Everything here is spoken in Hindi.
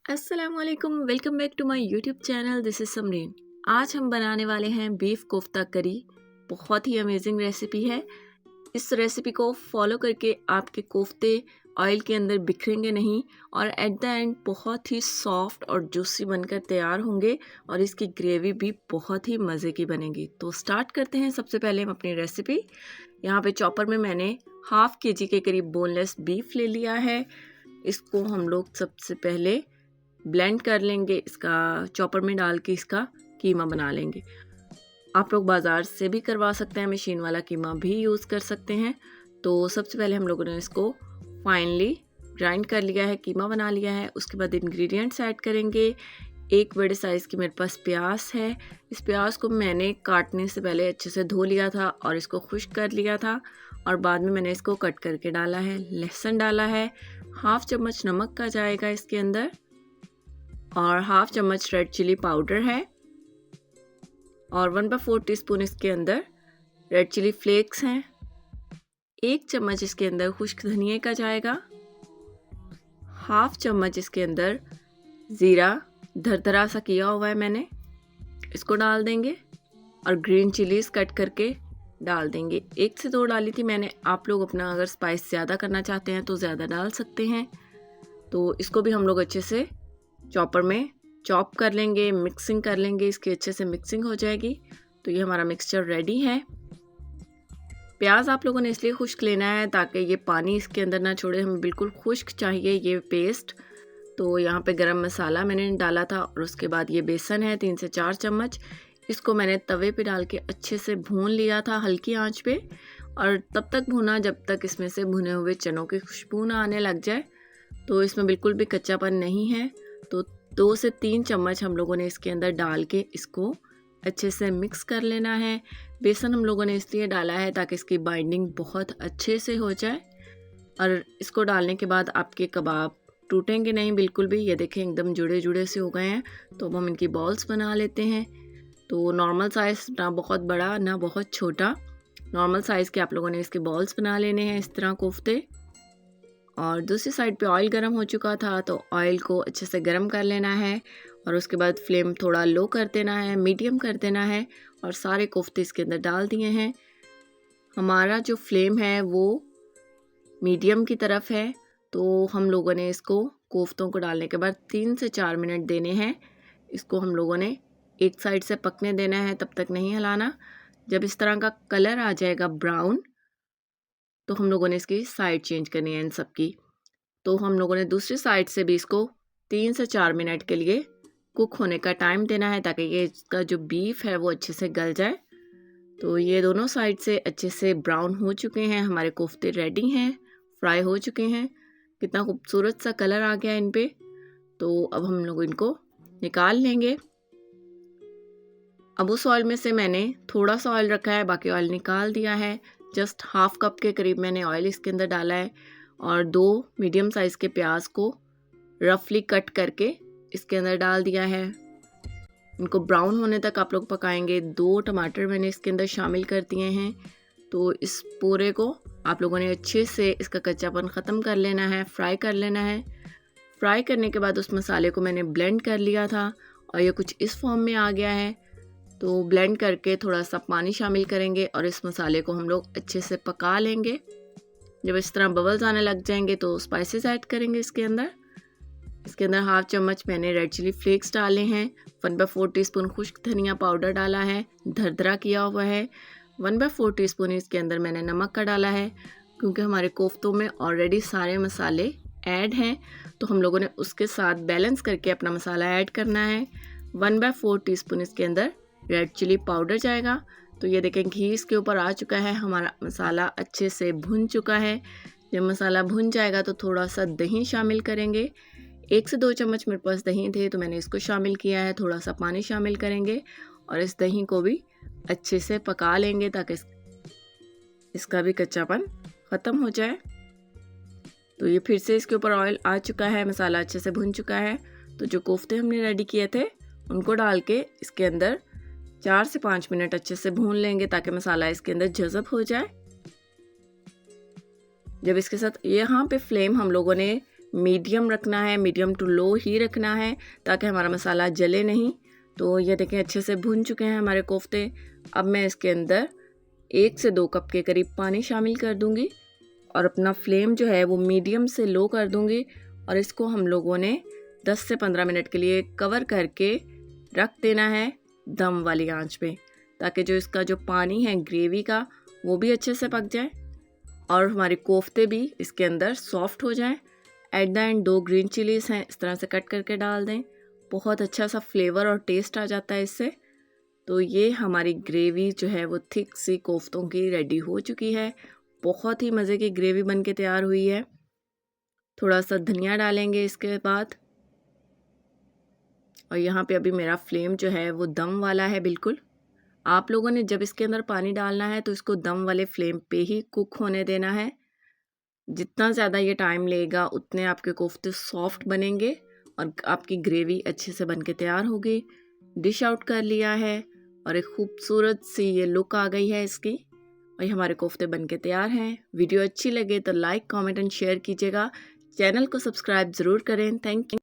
अस्सलामुअलैकुम, welcome back to my YouTube channel. This is Samreen. आज हम बनाने वाले हैं बीफ कोफ्ता करी। बहुत ही अमेजिंग रेसिपी है। इस रेसिपी को फॉलो करके आपके कोफ्ते ऑयल के अंदर बिखरेंगे नहीं और एट द एंड बहुत ही सॉफ्ट और जूसी बनकर तैयार होंगे और इसकी ग्रेवी भी बहुत ही मज़े की बनेगी। तो स्टार्ट करते हैं। सबसे पहले हम अपनी रेसिपी, यहाँ पे चॉपर में मैंने हाफ केजी के करीब बोनलेस बीफ ले लिया है। इसको हम लोग सबसे पहले ब्लेंड कर लेंगे, इसका चॉपर में डाल के इसका कीमा बना लेंगे। आप लोग बाज़ार से भी करवा सकते हैं, मशीन वाला कीमा भी यूज़ कर सकते हैं। तो सबसे पहले हम लोगों ने इसको फाइनली ग्राइंड कर लिया है, कीमा बना लिया है। उसके बाद इंग्रेडिएंट्स ऐड करेंगे। एक बड़े साइज़ की मेरे पास प्याज है। इस प्याज को मैंने काटने से पहले अच्छे से धो लिया था और इसको खुश्क कर लिया था और बाद में मैंने इसको कट करके डाला है। लहसुन डाला है, हाफ चम्मच नमक का जाएगा इसके अंदर और हाफ चम्मच रेड चिली पाउडर है और 1/4 टीस्पून इसके अंदर रेड चिली फ्लेक्स हैं। 1 चम्मच इसके अंदर खुश्क धनिया का जाएगा। हाफ चम्मच इसके अंदर ज़ीरा दरदरा सा किया हुआ है मैंने, इसको डाल देंगे और ग्रीन चिलीज़ कट करके डाल देंगे। 1 से 2 डाली थी मैंने। आप लोग अपना अगर स्पाइस ज़्यादा करना चाहते हैं तो ज़्यादा डाल सकते हैं। तो इसको भी हम लोग अच्छे से चॉपर में चॉप कर लेंगे, मिक्सिंग कर लेंगे, इसकी अच्छे से मिक्सिंग हो जाएगी। तो ये हमारा मिक्सचर रेडी है। प्याज आप लोगों ने इसलिए खुश्क लेना है ताकि ये पानी इसके अंदर ना छोड़े, हमें बिल्कुल खुश्क चाहिए ये पेस्ट। तो यहाँ पे गरम मसाला मैंने डाला था और उसके बाद ये बेसन है 3 से 4 चम्मच। इसको मैंने तवे पे डाल के अच्छे से भून लिया था हल्की आंच पे और तब तक भूना जब तक इसमें से भुने हुए चनों की खुशबू ना आने लग जाए। तो इसमें बिल्कुल भी कच्चापन नहीं है। तो 2 से 3 चम्मच हम लोगों ने इसके अंदर डाल के इसको अच्छे से मिक्स कर लेना है। बेसन हम लोगों ने इसलिए डाला है ताकि इसकी बाइंडिंग बहुत अच्छे से हो जाए और इसको डालने के बाद आपके कबाब टूटेंगे नहीं बिल्कुल भी। ये देखें एकदम जुड़े जुड़े से हो गए हैं। तो अब हम इनकी बॉल्स बना लेते हैं। तो नॉर्मल साइज़, ना बहुत बड़ा ना बहुत छोटा, नॉर्मल साइज़ के आप लोगों ने इसके बॉल्स बना लेने हैं इस तरह कोफ्ते। और दूसरी साइड पे ऑयल गर्म हो चुका था तो ऑयल को अच्छे से गर्म कर लेना है और उसके बाद फ्लेम थोड़ा लो कर देना है, मीडियम कर देना है और सारे कोफ्ते इसके अंदर डाल दिए हैं। हमारा जो फ्लेम है वो मीडियम की तरफ है। तो हम लोगों ने इसको कोफ्तों को डालने के बाद 3 से 4 मिनट देने हैं। इसको हम लोगों ने एक साइड से पकने देना है, तब तक नहीं हिलाना। जब इस तरह का कलर आ जाएगा ब्राउन तो हम लोगों ने इसकी साइड चेंज करनी है इन सब की। तो हम लोगों ने दूसरी साइड से भी इसको 3 से 4 मिनट के लिए कुक होने का टाइम देना है ताकि ये इसका जो बीफ है वो अच्छे से गल जाए। तो ये दोनों साइड से अच्छे से ब्राउन हो चुके हैं, हमारे कोफ्ते रेडी हैं, फ्राई हो चुके हैं। कितना खूबसूरत सा कलर आ गया इन पे। तो अब हम लोग इनको निकाल लेंगे। अब उस ऑयल में से मैंने थोड़ा सा ऑयल रखा है, बाकी ऑयल निकाल दिया है। जस्ट हाफ कप के करीब मैंने ऑयल इसके अंदर डाला है और 2 मीडियम साइज़ के प्याज को रफली कट करके इसके अंदर डाल दिया है। इनको ब्राउन होने तक आप लोग पकाएंगे। 2 टमाटर मैंने इसके अंदर शामिल कर दिए हैं। तो इस पूरे को आप लोगों ने अच्छे से इसका कच्चापन ख़त्म कर लेना है, फ्राई कर लेना है। फ्राई करने के बाद उस मसाले को मैंने ब्लेंड कर लिया था और ये कुछ इस फॉर्म में आ गया है। तो ब्लेंड करके थोड़ा सा पानी शामिल करेंगे और इस मसाले को हम लोग अच्छे से पका लेंगे। जब इस तरह बबल्स आने लग जाएंगे तो स्पाइसेस ऐड करेंगे इसके अंदर। इसके अंदर हाफ चम्मच मैंने रेड चिली फ्लेक्स डाले हैं, 1/4 टीस्पून खुश्क धनिया पाउडर डाला है, दरदरा किया हुआ है। 1/4 टीस्पून इसके अंदर मैंने नमक का डाला है। क्योंकि हमारे कोफ्तों में ऑलरेडी सारे मसाले ऐड हैं तो हम लोगों ने उसके साथ बैलेंस करके अपना मसाला ऐड करना है। 1/4 टीस्पून इसके अंदर रेड चिली पाउडर जाएगा। तो ये देखें घी इसके ऊपर आ चुका है, हमारा मसाला अच्छे से भुन चुका है। जब मसाला भुन जाएगा तो थोड़ा सा दही शामिल करेंगे। 1 से 2 चम्मच मेरे पास दही थे तो मैंने इसको शामिल किया है। थोड़ा सा पानी शामिल करेंगे और इस दही को भी अच्छे से पका लेंगे ताकि इसका भी कच्चापन ख़त्म हो जाए। तो ये फिर से इसके ऊपर ऑयल आ चुका है, मसाला अच्छे से भुन चुका है। तो जो कोफ्ते हमने रेडी किए थे उनको डाल के इसके अंदर 4 से 5 मिनट अच्छे से भून लेंगे ताकि मसाला इसके अंदर जज़ब हो जाए। जब इसके साथ यहाँ पे फ्लेम हम लोगों ने मीडियम रखना है, मीडियम टू लो ही रखना है ताकि हमारा मसाला जले नहीं। तो ये देखें अच्छे से भुन चुके हैं हमारे कोफ्ते। अब मैं इसके अंदर 1 से 2 कप के करीब पानी शामिल कर दूंगी और अपना फ्लेम जो है वो मीडियम से लो कर दूंगी और इसको हम लोगों ने 10 से 15 मिनट के लिए कवर करके रख देना है दम वाली आंच पे, ताकि जो इसका जो पानी है ग्रेवी का वो भी अच्छे से पक जाए और हमारे कोफ्ते भी इसके अंदर सॉफ्ट हो जाएं। At the end 2 green chillies हैं, इस तरह से कट करके डाल दें। बहुत अच्छा सा फ्लेवर और टेस्ट आ जाता है इससे। तो ये हमारी ग्रेवी जो है वो थिक सी कोफ्तों की रेडी हो चुकी है। बहुत ही मज़े की ग्रेवी बन के तैयार हुई है। थोड़ा सा धनिया डालेंगे इसके बाद। और यहाँ पे अभी मेरा फ्लेम जो है वो दम वाला है बिल्कुल। आप लोगों ने जब इसके अंदर पानी डालना है तो इसको दम वाले फ्लेम पे ही कुक होने देना है। जितना ज़्यादा ये टाइम लेगा उतने आपके कोफ्ते सॉफ्ट बनेंगे और आपकी ग्रेवी अच्छे से बन के तैयार होगी। डिश आउट कर लिया है और एक खूबसूरत सी ये लुक आ गई है इसकी। और ये हमारे कोफ्ते बन के तैयार हैं। वीडियो अच्छी लगे तो लाइक, कमेंट एंड शेयर कीजिएगा। चैनल को सब्सक्राइब ज़रूर करें। Thank you.